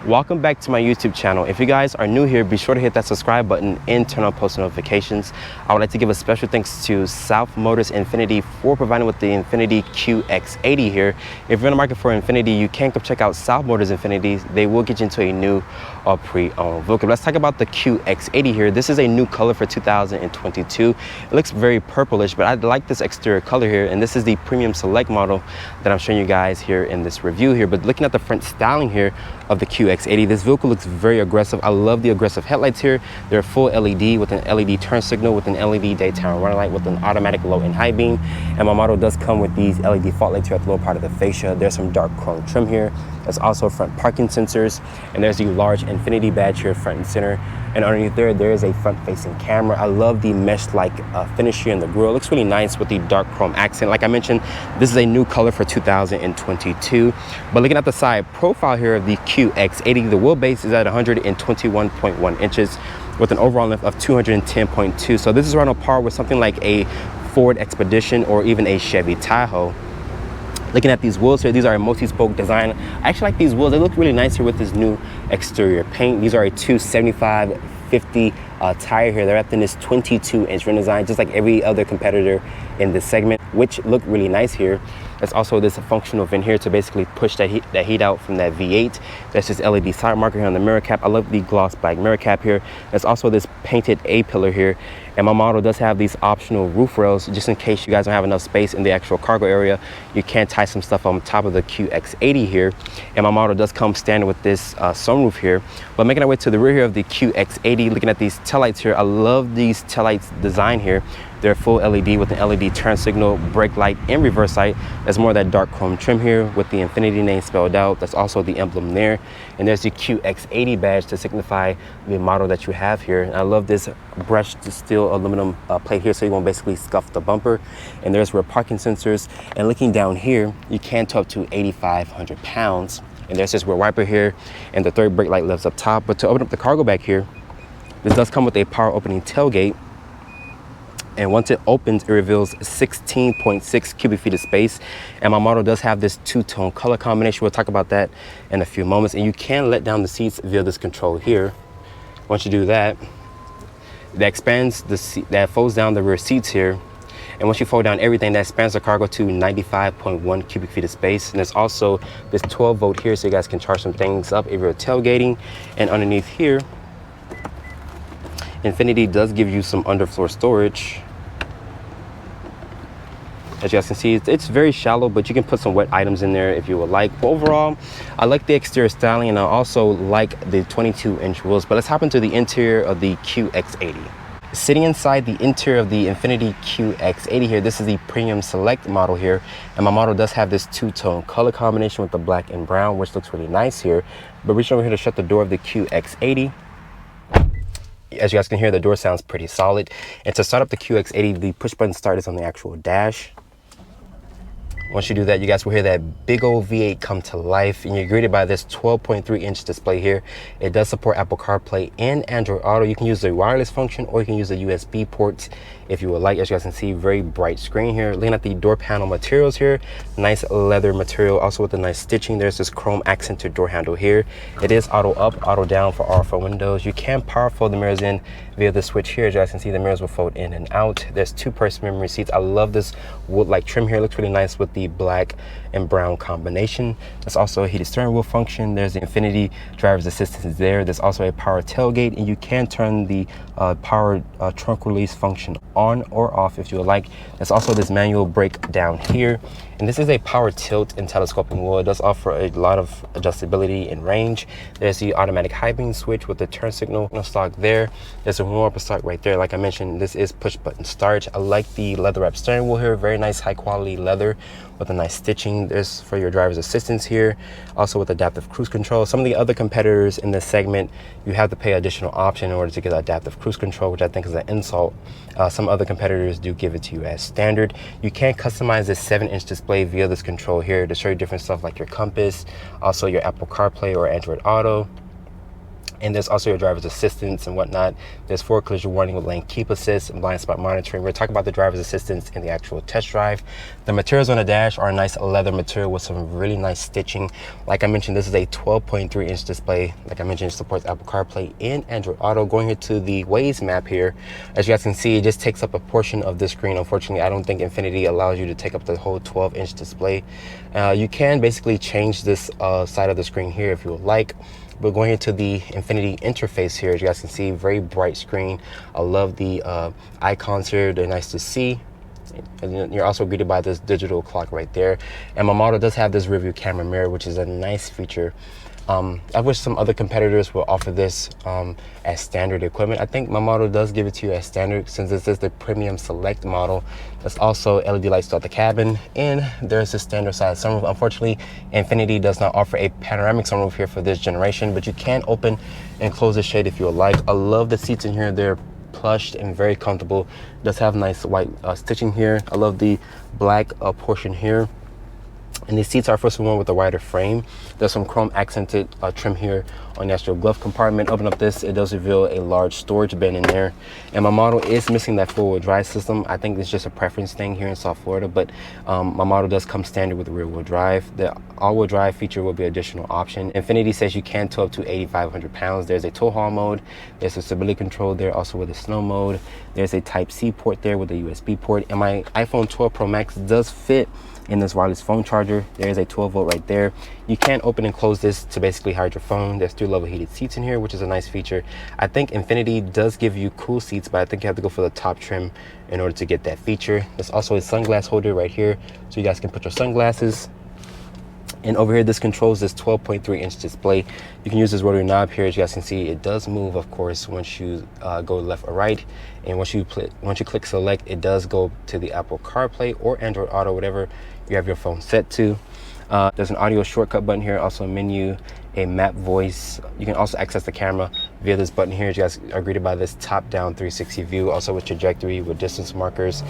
Welcome back to my YouTube channel. If you guys are new here, be sure to hit that subscribe button and turn on post notifications. I would like to give a special thanks to South Motors Infiniti for providing with the Infiniti QX80 here. If you're in the market for Infiniti, you can come check out South Motors Infiniti. They will get you into a new or pre-owned vehicle. Let's talk about the QX80 here. This is a new color for 2022. It looks very purplish, but I like this exterior color here, and this is the Premium Select model that I'm showing you guys here in this review here. But looking at the front styling here of the QX80, this vehicle looks very aggressive. I love the aggressive headlights here. They're full LED with an LED turn signal, with an LED daytime running light, with an automatic low and high beam. And my model does come with these LED fog lights here at the lower part of the fascia. There's some dark chrome trim here. There's also front parking sensors, and there's the large Infiniti badge here front and center. And underneath there is a front-facing camera. I love the mesh-like finish here in the grille. It looks really nice with the dark chrome accent. Like I mentioned, this is a new color for 2022. But looking at the side profile here of the QX80, the wheelbase is at 121.1 inches with an overall length of 210.2. So this is right on par with something like a Ford Expedition or even a Chevy Tahoe. Looking at these wheels here, these are a multi-spoke design. I actually like these wheels. They look really nice here with this new exterior paint. These are a 275/50 tire here. They're wrapped in this 22-inch rim design, just like every other competitor in this segment, which look really nice here. There's also this functional vent here to basically push that heat out from that V8. There's this LED side marker here on the mirror cap. I love the gloss black mirror cap here. There's also this painted A-pillar here. And my model does have these optional roof rails, just in case you guys don't have enough space in the actual cargo area. You can tie some stuff on top of the QX80 here. And my model does come standard with this sunroof here. But making our way to the rear here of the QX80, looking at these taillights here, I love these taillights design here. They're full LED with an LED turn signal, brake light, and reverse light. There's more of that dark chrome trim here with the Infiniti name spelled out. That's also the emblem there. And there's the QX80 badge to signify the model that you have here. And I love this brushed steel aluminum plate here, so you won't basically scuff the bumper. And there's rear parking sensors. And looking down here, you can tow up to 8,500 pounds. And there's this rear wiper here, and the third brake light lives up top. But to open up the cargo back here, this does come with a power opening tailgate. And once it opens, it reveals 16.6 cubic feet of space. And my model does have this two-tone color combination. We'll talk about that in a few moments. And you can let down the seats via this control here. Once you do that, that expands the seat, that folds down the rear seats here. And once you fold down everything, that expands the cargo to 95.1 cubic feet of space. And there's also this 12-volt here, so you guys can charge some things up if you're tailgating. And underneath here, Infiniti does give you some underfloor storage. As you guys can see, it's very shallow, but you can put some wet items in there if you would like. But overall, I like the exterior styling, and I also like the 22-inch wheels. But let's hop into the interior of the QX80. Sitting inside the interior of the Infiniti QX80 here, this is the Premium Select model here. And my model does have this two-tone color combination with the black and brown, which looks really nice here. But reaching over here to shut the door of the QX80. As you guys can hear, the door sounds pretty solid. And to start up the QX80, the push button start is on the actual dash. Once you do that, you guys will hear that big old V8 come to life, and you're greeted by this 12.3-inch display here. It does support Apple CarPlay and Android Auto. You can use the wireless function, or you can use the USB ports if you would like. As you guys can see, very bright screen here. Looking at the door panel materials here, nice leather material, also with the nice stitching. There's this chrome accented door handle here. It is auto up, auto down for all four windows. You can power fold the mirrors in via the switch here. As you guys can see, the mirrors will fold in and out. There's two-person memory seats. I love this wood-like trim here. It looks really nice with the black and brown combination. There's also a heated steering wheel function. There's the Infiniti driver's assistance there. There's also a power tailgate, and you can turn the power trunk release function on or off if you would like. There's also this manual brake down here, and this is a power tilt and telescoping wheel. It does offer a lot of adjustability and range. There's the automatic high beam switch with the turn signal stock there. There's a warm up stock right there. Like I mentioned, this is push button start. I like the leather wrap steering wheel here. Very nice high quality leather with a nice stitching. There's for your driver's assistance here, also with adaptive cruise control. Some of the other competitors in this segment, you have to pay additional option in order to get adaptive cruise control, which I think is an insult. Some other competitors do give it to you as standard. You can customize this 7-inch display via this control here to show you different stuff like your compass, also your Apple CarPlay or Android Auto. And there's also your driver's assistance and whatnot. There's forward collision warning with lane keep assist and blind spot monitoring. We're talking about the driver's assistance in the actual test drive. The materials on the dash are a nice leather material with some really nice stitching. Like I mentioned, this is a 12.3 inch display. Like I mentioned, it supports Apple CarPlay and Android Auto. Going here to the Waze map here, as you guys can see, it just takes up a portion of the screen. Unfortunately, I don't think Infiniti allows you to take up the whole 12-inch display. You can basically change this side of the screen here if you would like. But going into the Infiniti interface here, as you guys can see, very bright screen. I love the icons here. They're nice to see. And you're also greeted by this digital clock right there. And my model does have this rear view camera mirror, which is a nice feature. I wish some other competitors will offer this as standard equipment. I think my model does give it to you as standard, since this is the premium select model. There's also LED lights throughout the cabin, and there's a standard size sunroof. Unfortunately, Infiniti does not offer a panoramic sunroof here for this generation, but you can open and close the shade if you would like. I love the seats in here. They're plushed and very comfortable. It does have nice white stitching here. I love the black portion here. And these seats are first one with a wider frame. There's some chrome accented trim here on the actual glove compartment. Open up this, it does reveal a large storage bin in there. And my model is missing that four-wheel drive system. I think it's just a preference thing here in South Florida, but my model does come standard with the rear-wheel drive. The all-wheel drive feature will be an additional option. Infiniti says you can tow up to 8,500 pounds. There's a tow haul mode. There's a stability control there, also with a snow mode. There's a Type-C port there with a USB port. And my iPhone 12 Pro Max does fit in this wireless phone charger. There is a 12 volt right there. You can open and close this to basically hide your phone. There's 3 level heated seats in here, which is a nice feature. I think Infiniti does give you cool seats, but I think you have to go for the top trim in order to get that feature. There's also a sunglass holder right here, so you guys can put your sunglasses. And over here, this controls this 12.3 inch display. You can use this rotary knob here. As you guys can see, it does move, of course, once you go left or right. And once you click select, it does go to the Apple CarPlay or Android Auto, whatever you have your phone set to. There's an audio shortcut button here, also a menu, a map voice. You can also access the camera via this button here. You guys are greeted by this top-down 360 view, also with trajectory, with distance markers.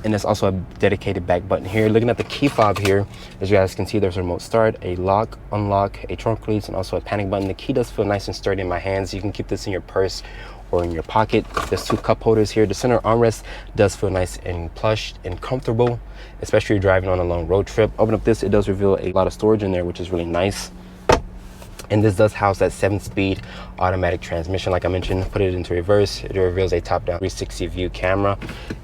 And there's also a dedicated back button here. Looking at the key fob here, as you guys can see, there's a remote start, a lock, unlock, a trunk release, and also a panic button. The key does feel nice and sturdy in my hands. You can keep this in your purse or in your pocket. There's 2 cup holders here. The center armrest does feel nice and plush and comfortable, especially if you're driving on a long road trip. Open up this, it does reveal a lot of storage in there, which is really nice. And this does house that 7-speed automatic transmission. Like I mentioned, put it into reverse, it reveals a top-down 360 view camera.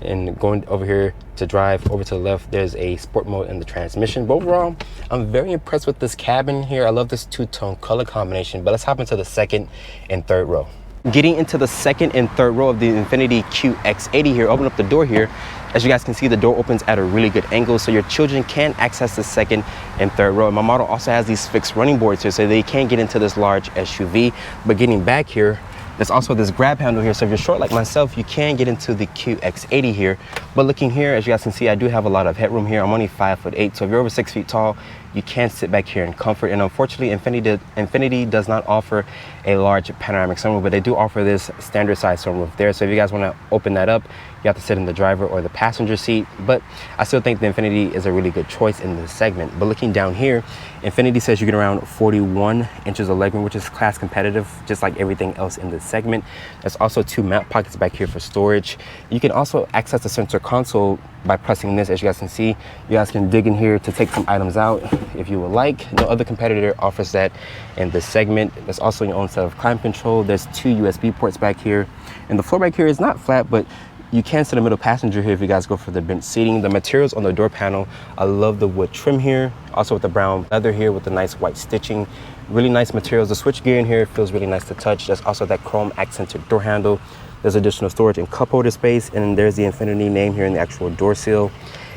And going over here to drive over to the left, there's a sport mode in the transmission. But overall, I'm very impressed with this cabin here. I love this 2-tone color combination. But let's hop into the second and third row. Getting into the second and third row of the Infiniti QX80 here, open up the door here. As you guys can see, the door opens at a really good angle, so your children can access the second and third row. And my model also has these fixed running boards here, so they can get into this large SUV. But getting back here, there's also this grab handle here, so if you're short like myself, you can get into the QX80 here. But looking here, as you guys can see, I do have a lot of headroom here. I'm only 5'8", so if you're over 6 feet tall, you can sit back here in comfort. And unfortunately, Infiniti does not offer a large panoramic sunroof, but they do offer this standard size sunroof there. So if you guys want to open that up, you have to sit in the driver or the passenger seat. But I still think the Infiniti is a really good choice in this segment. But looking down here, Infiniti says you get around 41 inches of legroom, which is class competitive, just like everything else in this segment. There's also 2 map pockets back here for storage. You can also access the center console by pressing this. As you guys can see, you guys can dig in here to take some items out if you would like. No other competitor offers that in this segment. There's also your own set of climate control. There's 2 USB ports back here, and the floor back here is not flat, but you can sit a middle passenger here if you guys go for the bench seating. The materials on the door panel, I love the wood trim here, also with the brown leather here with the nice white stitching. Really nice materials. The switch gear in here feels really nice to touch. There's also that chrome accented door handle. There's additional storage and cup holder space, and there's the Infiniti name here in the actual door seal.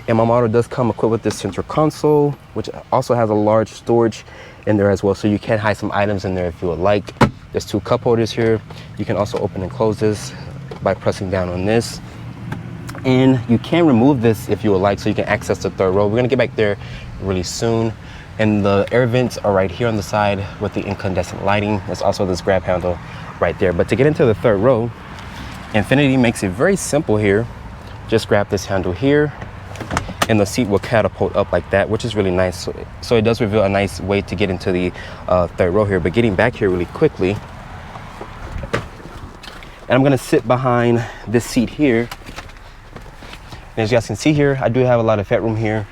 And my model does come equipped with this center console, which also has a large storage in there as well, so you can hide some items in there if you would like. There's 2 cup holders here. You can also open and close this by pressing down on this. And you can remove this if you would like, so you can access the third row. We're gonna get back there really soon. And the air vents are right here on the side with the incandescent lighting. There's also this grab handle right there. But to get into the third row, Infiniti makes it very simple here. Just grab this handle here, and the seat will catapult up like that, which is really nice. So it does reveal a nice way to get into the third row here. But getting back here really quickly, and I'm gonna sit behind this seat here. And as you guys can see here, I do have a lot of headroom here.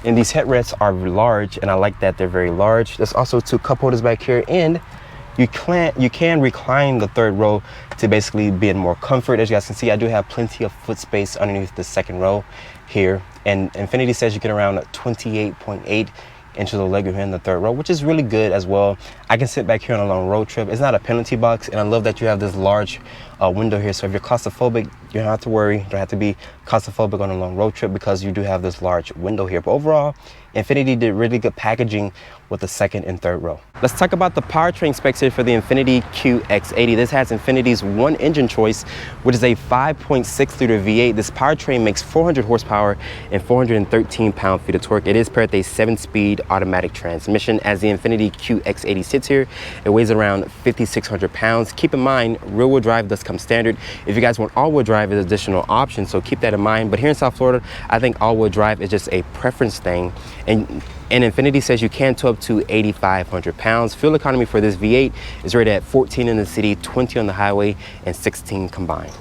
And these headrests are large, and I like that they're very large. There's also 2 cup holders back here, and you can recline the third row to basically be in more comfort. As you guys can see, I do have plenty of foot space underneath the second row here. And Infiniti says you get around 28.8 inches of leg room here in the third row, which is really good as well. I can sit back here on a long road trip. It's not a penalty box, and I love that you have this large window here. So if you're claustrophobic, you don't have to worry. You don't have to be claustrophobic on a long road trip because you do have this large window here. But overall, Infiniti did really good packaging with the second and third row. Let's talk about the powertrain specs here for the Infiniti QX80. This has Infiniti's one engine choice, which is a 5.6 liter V8. This powertrain makes 400 horsepower and 413 pound-feet of torque. It is paired with a 7-speed automatic transmission. As the Infiniti QX80 sits here, it weighs around 5,600 pounds. Keep in mind, rear-wheel drive does come standard. If you guys want all-wheel drive, is additional option, so keep that in mind. But here in South Florida, I think all-wheel drive is just a preference thing. And Infiniti says you can tow up to 8,500 pounds. Fuel economy for this V8 is rated at 14 in the city, 20 on the highway, and 16 combined.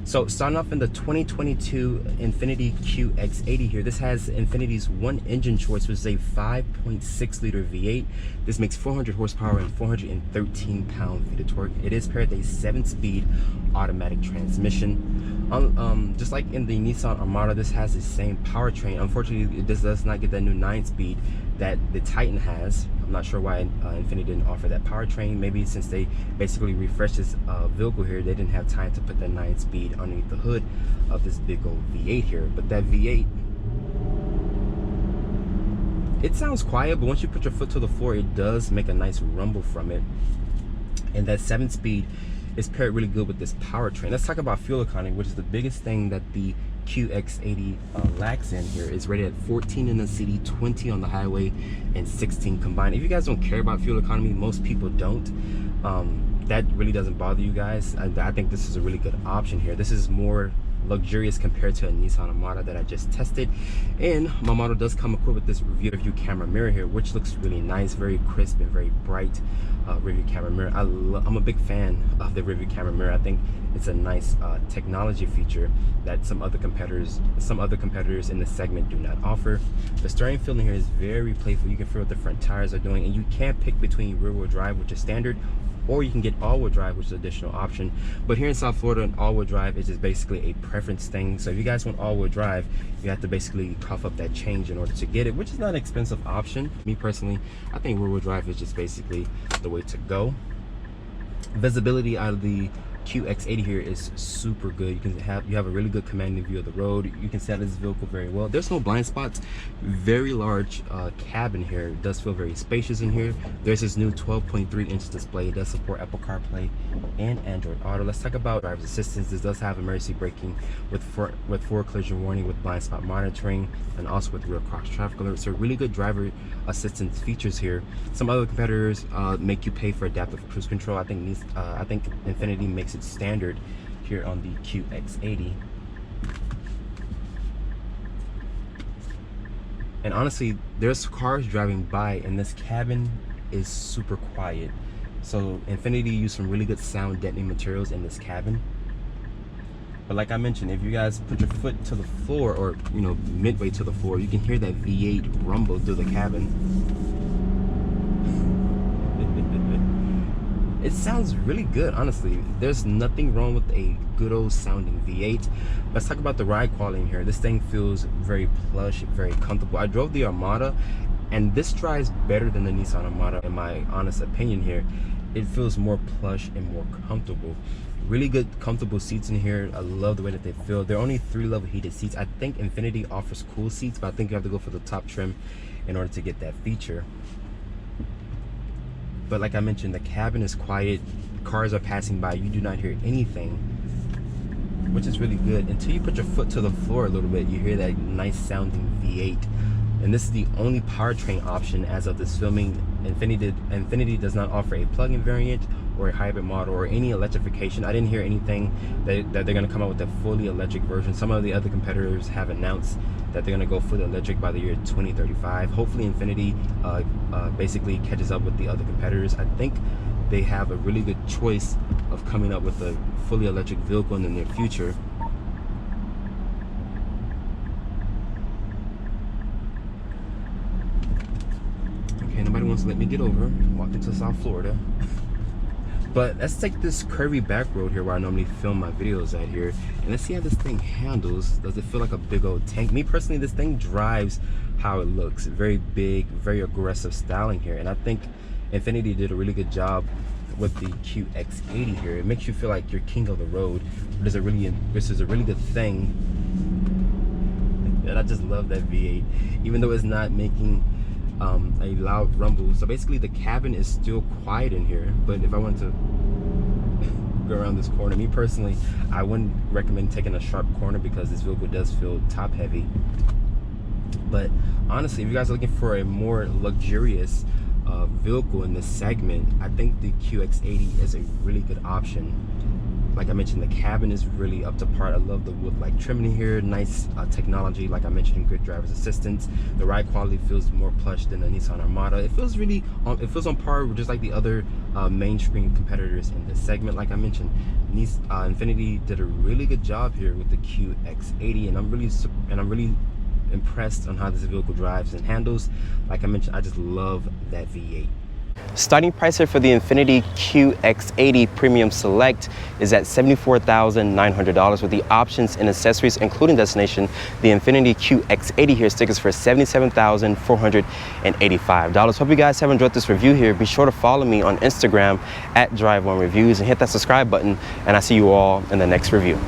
So starting off in the 2022 Infiniti QX80 here, this has Infiniti's one engine choice, which is a 5.6 liter V8. This makes 400 horsepower and 413 pound-feet of torque. It is paired with a 7-speed automatic transmission. Just like in the Nissan Armada, this has the same powertrain. Unfortunately, this does not get that new 9-speed that the Titan has. I'm not sure why Infiniti didn't offer that powertrain. Maybe since they basically refreshed this vehicle here, they didn't have time to put that 9-speed underneath the hood of this big old V8 here. But that V8, it sounds quiet, but once you put your foot to the floor, it does make a nice rumble from it. And that 7-speed is paired really good with this powertrain. Let's talk about fuel economy, which is the biggest thing that the QX80 lacks in here. It's rated at 14 in the city, 20 on the highway, and 16 combined. If you guys don't care about fuel economy, most people don't, that really doesn't bother you guys. I think this is a really good option here. This is more luxurious compared to a Nissan Armada that I just tested. And my model does come equipped with this rear view camera mirror here, which looks really nice, very crisp and very bright rear view camera mirror. I'm a big fan of the rear view camera mirror. I think it's a nice technology feature that some other competitors in the segment do not offer. The steering feel in here is very playful. You can feel what the front tires are doing, and you can pick between rear wheel drive, which is standard, or you can get all-wheel drive, which is an additional option. But here in South Florida, an all-wheel drive is just basically a preference thing. So if you guys want all-wheel drive, you have to basically cough up that change in order to get it, which is not an expensive option. Me personally, I think rear-wheel drive is just basically the way to go. Visibility out of the QX80 here is super good. You have a really good commanding view of the road. You can see out this vehicle very well. There's no blind spots. Very large cabin here. It does feel very spacious in here. There's this new 12.3-inch display. It does support Apple CarPlay and Android Auto. Let's talk about driver's assistance. This does have emergency braking with forward collision warning, with blind spot monitoring, and also with rear cross traffic alert. So really good driver assistance features here. Some other competitors make you pay for adaptive cruise control. I think Infiniti makes it standard here on the QX80. And honestly, there's cars driving by and this cabin is super quiet. So Infiniti used some really good sound deadening materials in this cabin. But like I mentioned, if you guys put your foot to the floor, or midway to the floor, you can hear that V8 rumble through the cabin. It sounds really good, honestly. There's nothing wrong with a good old sounding V8. Let's talk about the ride quality in here. This thing feels very plush, very comfortable. I drove the Armada, and this drives better than the Nissan Armada, in my honest opinion here. It feels more plush and more comfortable. Really good, comfortable seats in here. I love the way that they feel. They're only 3-level heated seats. I think Infiniti offers cool seats, but I think you have to go for the top trim in order to get that feature. But like I mentioned, the cabin is quiet. Cars are passing by. You do not hear anything, which is really good. Until you put your foot to the floor a little bit, you hear that nice sounding V8. And this is the only powertrain option as of this filming. Infiniti does not offer a plug-in variant or a hybrid model or any electrification. I didn't hear anything that they're going to come out with a fully electric version. Some of the other competitors have announced that they're going to go fully electric by the year 2035. Hopefully Infiniti basically catches up with the other competitors. I think they have a really good choice of coming up with a fully electric vehicle in the near future. Okay, nobody wants to let me get over. Walk into South Florida. But let's take this curvy back road here where I normally film my videos at here, and let's see how this thing handles. Does it feel like a big old tank? Me personally, this thing drives how it looks. Very big, very aggressive styling here, and I think Infiniti did a really good job with the QX80 here. It makes you feel like you're king of the road. This is a really good thing, and I just love that V8, even though it's not making a loud rumble. So basically the cabin is still quiet in here, but if I want to go around this corner, me personally, I wouldn't recommend taking a sharp corner because this vehicle does feel top heavy. But honestly, if you guys are looking for a more luxurious vehicle in this segment, I think the QX80 is a really good option. Like I mentioned, the cabin is really up to par. I love the wood-like trimming here, nice technology, like I mentioned, good driver's assistance. The ride quality feels more plush than the Nissan Armada. It feels really, it feels on par with just like the other mainstream competitors in this segment. Like I mentioned, Infiniti did a really good job here with the QX80, and I'm really impressed on how this vehicle drives and handles. Like I mentioned, I just love that V8. Starting price here for the Infiniti QX80 Premium Select is at $74,900 with the options and accessories including destination. The Infiniti QX80 here stickers for $77,485. Hope you guys have enjoyed this review here. Be sure to follow me on Instagram at Drive1Reviews and hit that subscribe button, and I see you all in the next review.